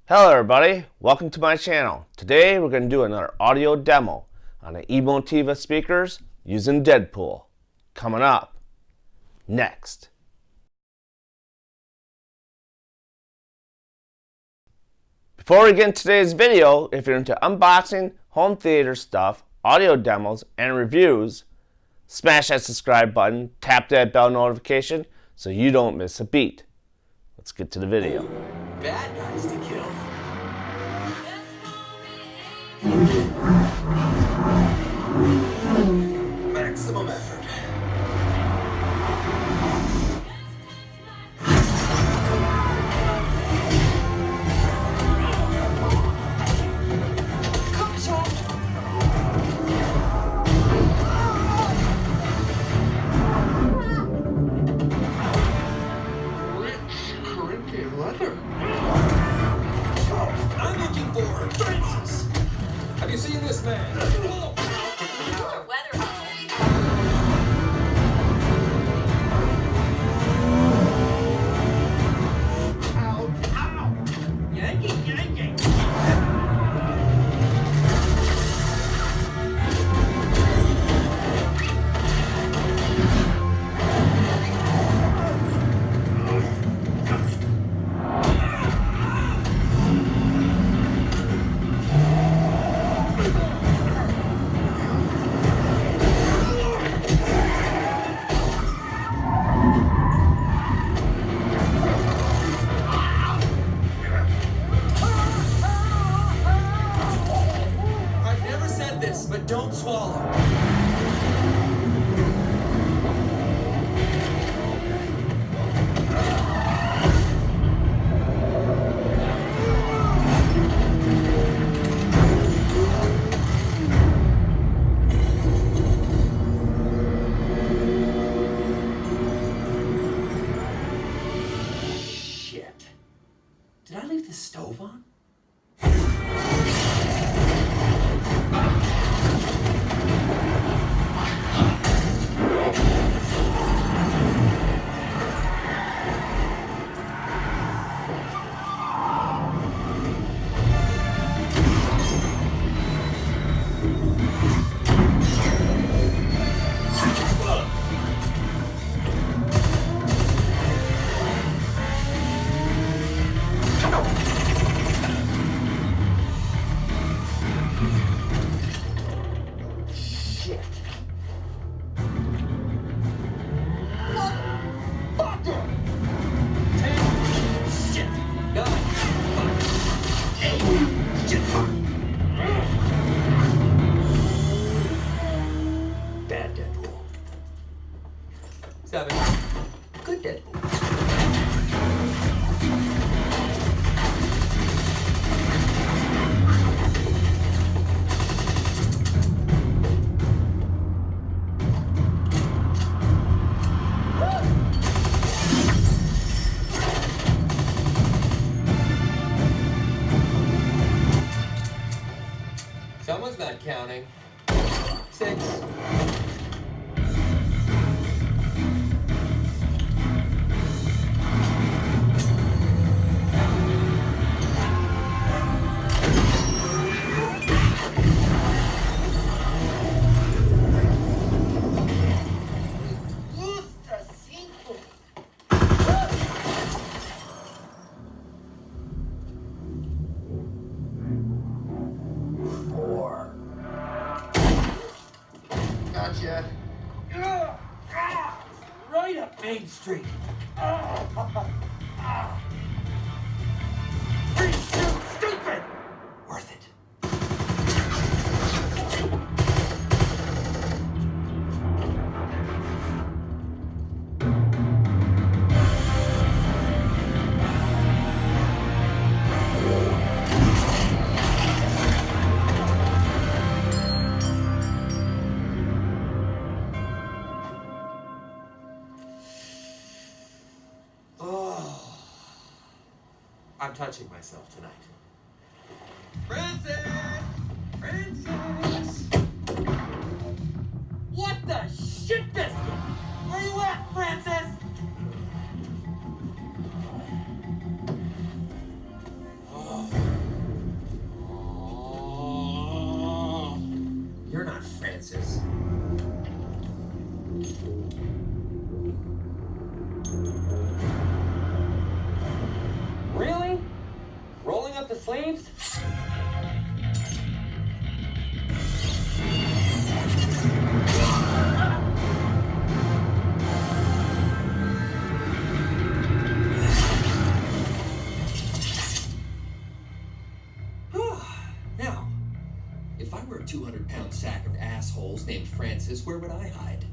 Hello everybody, welcome to my channel. Today we're going to do another audio demo on the Emotiva speakers using Deadpool. Coming up next. Before we get into today's video, if you're into unboxing, home theater stuff, audio demos, and reviews, smash that subscribe button, tap that bell notification so you don't miss a beat. Let's get to the video. Bad guys to kill. Maximum effort. Leather. I'm looking for Francis. Have you seen this man? But don't swallow. Shit. Did I leave the stove on? Bad Deadpool. 7. Good Deadpool. Someone's not counting. 6. Gotcha. Right up Main Street. Are you stupid? Worth it. I'm touching myself tonight. Francis! Francis! What the shit biscuit? Where you at, Francis? Oh. slaves? Now, if I were a 200-pound sack of assholes named Francis, where would I hide?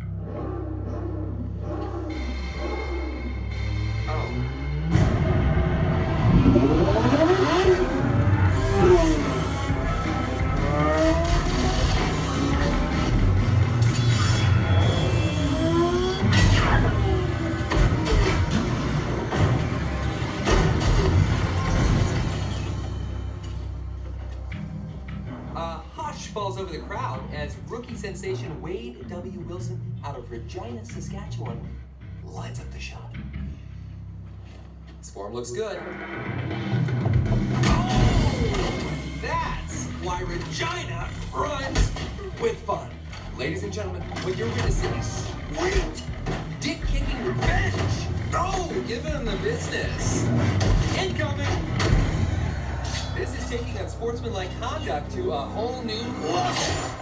Hush falls over the crowd as rookie sensation Wade W. Wilson out of Regina, Saskatchewan lights up the shot. His form looks good. Oh! That's why Regina runs with fun. Ladies and gentlemen, what you're witnessing is sweet dick-kicking revenge. Oh, give him the business. Incoming. This is taking unsportsmanlike conduct to a whole new level.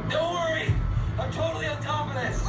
Don't worry, I'm totally on top of this.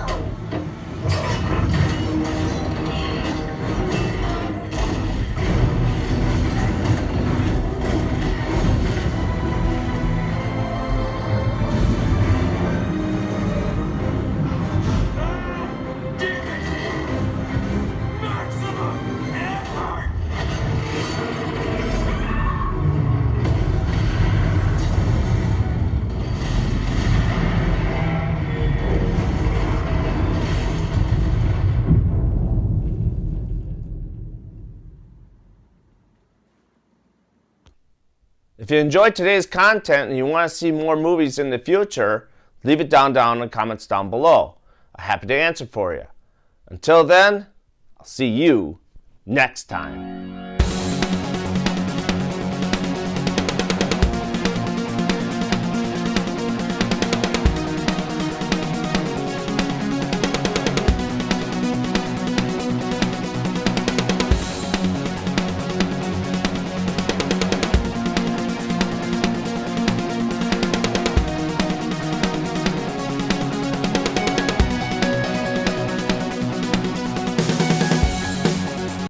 If you enjoyed today's content and you want to see more movies in the future, leave it down in the comments down below. I'm happy to answer for you. Until then, I'll see you next time.